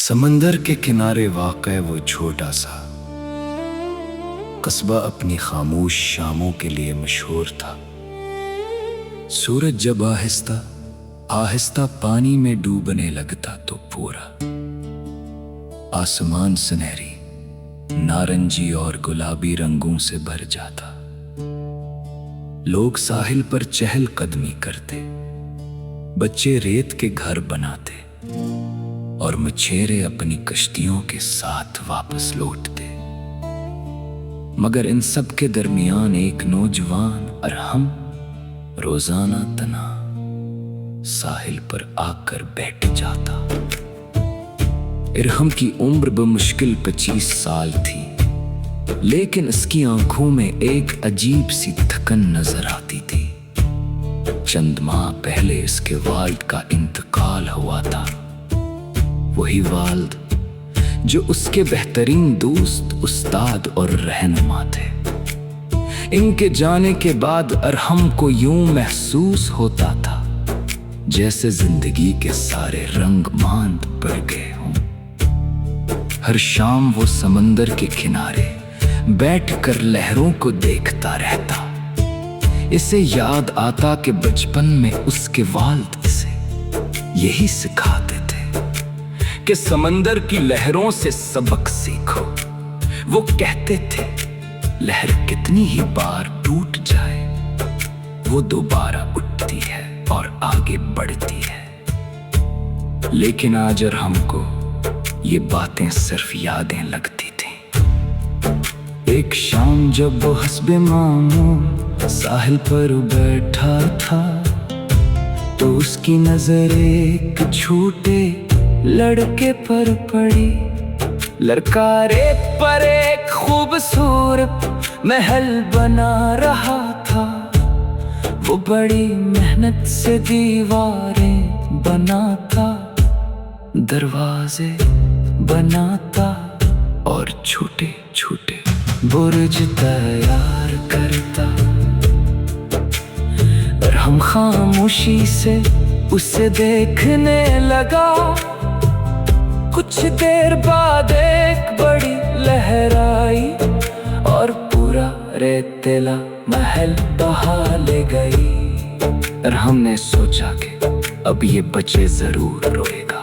समंदर के किनारे वाक़या वो छोटा सा कस्बा अपनी खामोश शामों के लिए मशहूर था। सूरज जब आहिस्ता आहिस्ता पानी में डूबने लगता तो पूरा आसमान सुनहरी, नारंगी और गुलाबी रंगों से भर जाता। लोग साहिल पर चहल कदमी करते, बच्चे रेत के घर बनाते और मछेरे अपनी कश्तियों के साथ वापस लौटते। मगर इन सब के दरमियान एक नौजवान अरहम रोजाना तना साहिल पर आकर बैठ जाता। इरहम की उम्र बमुश्किल 25 साल थी, लेकिन उसकी आंखों में एक अजीब सी थकन नजर आती थी। चंद माह पहले इसके वालिद का इंतकाल हुआ था। वही वालिद जो उसके बेहतरीन दोस्त, उस्ताद और रहनुमा थे। इनके जाने के बाद अरहम को यूं महसूस होता था जैसे जिंदगी के सारे रंग मांद पड़ गए हों। हर शाम वो समंदर के किनारे बैठकर लहरों को देखता रहता। इसे याद आता कि बचपन में उसके वालिद इसे यही सिखाते थे कि समंदर की लहरों से सबक सीखो। वो कहते थे लहर कितनी ही बार टूट जाए, वो दोबारा उठती है और आगे बढ़ती है। लेकिन आज अरहम को ये बातें सिर्फ यादें लगती थी। एक शाम जब वो हस्बे मामूल साहिल पर बैठा था तो उसकी नजर एक छोटे लड़के पर पड़ी। लड़का रेत पर एक खूबसूरत महल बना रहा था। वो बड़ी मेहनत से दीवारें बनाता, दरवाजे बनाता और छोटे छोटे बुर्ज तैयार करता। और हम खामोशी से उसे देखने लगा। कुछ देर बाद एक बड़ी लहर आई और पूरा रेतीला महल बहा ले गई। और हमने सोचा कि अब ये बच्चे जरूर रोएगा,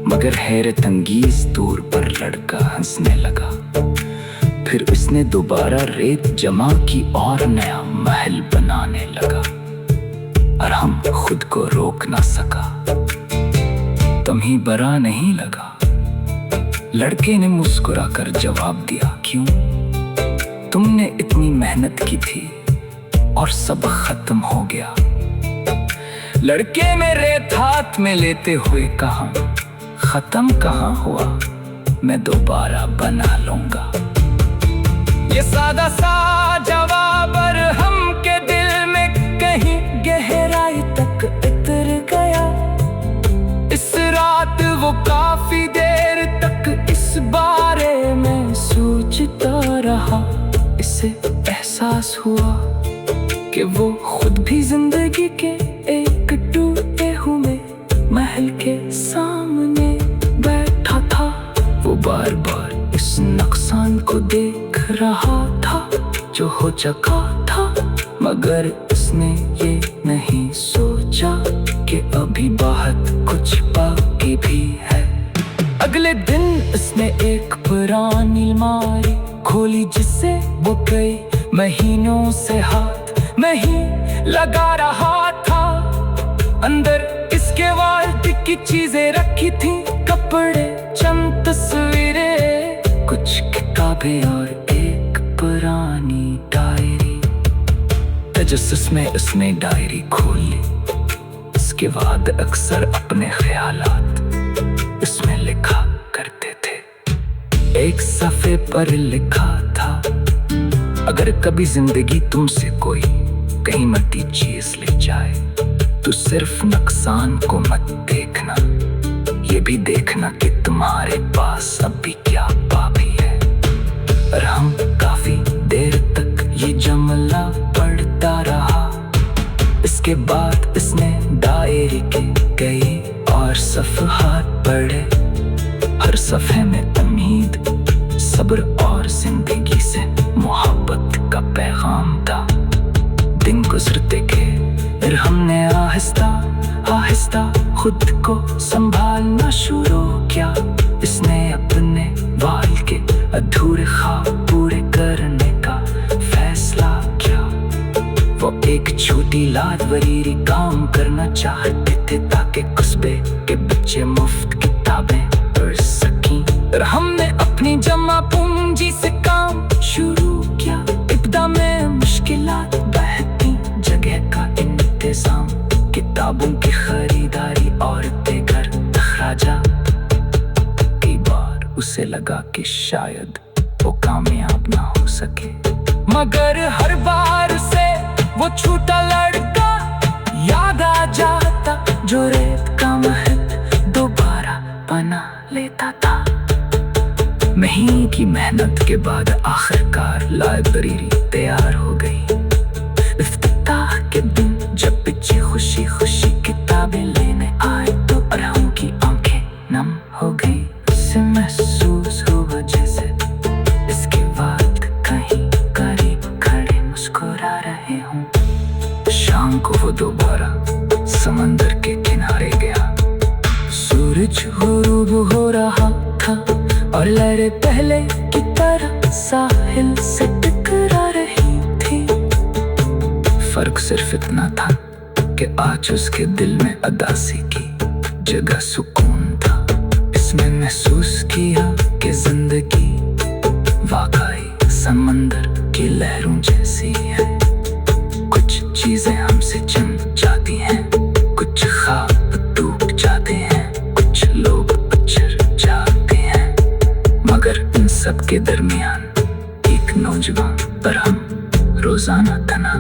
मगर हैरत अंगेज तौर पर लड़का हंसने लगा। फिर उसने दोबारा रेत जमा की और नया महल बनाने लगा। और हम खुद को रोक ना सका। तुम्हें बुरा नहीं लगा? लड़के ने मुस्कुराकर जवाब दिया, क्यों? तुमने इतनी मेहनत की थी और सब खत्म हो गया। लड़के ने रेत हाथ में लेते हुए कहा, खत्म कहाँ हुआ, मैं दोबारा बना लूंगा। ये सादा सा जवाब अरहम के दिल में कहीं गहराई तक उतर गया। इस रात वो काफी देर तक इस बारे में सोचता रहा। इसे एहसास हुआ कि वो खुद भी जिंदगी के एक टूटे हुए महल के सामने बैठा था। वो बार बार इस नुकसान को देख रहा था जो हो चुका था, मगर उसने ये नहीं सोचा कि अभी बहुत कुछ बाकी भी है। अगले दिन उसने एक पुरानी अलमारी खोली जिसे वो कई महीनों से हाथ नहीं लगा रहा था। अंदर इसके वालिद की चीजें रखी थी, कपड़े, चंद तस्वीरें, कुछ किताबें और एक पुरानी डायरी। तजस्सुस में उसने डायरी खोल ली। इसके बाद अक्सर अपने ख्यालात इसमें लिखा करते थे। एक सफ़े पर लिखा था, अगर कभी जिंदगी तुमसे कोई कीमती चीज ले जाए तो सिर्फ नुकसान को मत देखना, ये भी देखना कि तुम्हारे पास अभी क्या बाकी है। और हम काफी देर तक ये जुमला पढ़ता रहा। इसके बाद इसने डायरी के कई और सफ़हात पढ़े। हर सफ़े में उम्मीद, सब्र और जिंदगी से मोहब्बत का पैगाम था। दिन गुजरते गए फिर हमने आहिस्ता आहिस्ता खुद को संभालना शुरू किया। इसने अपने वाल के अधूरे ख्वाब पूरे करने का फैसला किया। वो एक छोटी लाइब्रेरी काम करना चाहते थे ताकि कस्बे के बच्चे मुफ्त किताबें पढ़ सकें। और हमने अपनी जमा पूंजी से काम शुरू किया। इब्तिदा में मुश्किलात बहती जगह का इंतजाम, किताबों की खरीदारी और घर अखराजा। कई बार उसे लगा कि शायद वो कामयाब ना हो सके, मगर हर बार से वो छोटा लड़का याद आ जाता जो रेत का महल दोबारा बना लेता था। महीने की मेहनत के बाद आखिरकार लाइब्रेरी तैयार हो गई। इफ्तिताह के दिन जब बच्चे खुशी खुशी किताबें लेने आए तो अरहम की आंखें नम हो गई। उसे महसूस हुआ जैसे इसके बाद कहीं करीब खड़े मुस्कुरा रहे हों। शाम को वो दोबारा समंदर के किनारे गया। सूरज गुरूब हो रहा था और लहरें पहले की तरह साहिल से टकरा रही थी। फर्क सिर्फ इतना था कि आज उसके दिल में अदासी की जगह सुकून था। इसने महसूस किया कि जिंदगी वाकई समंदर की लहरों जैसी है। कुछ चीजें हमसे छिन जाती हैं, कुछ ख्वाब टूट जाते हैं, कुछ लोग बिछड़ जाते हैं, मगर इन सब के दरमियान एक नौजवान अरहम रोजाना तना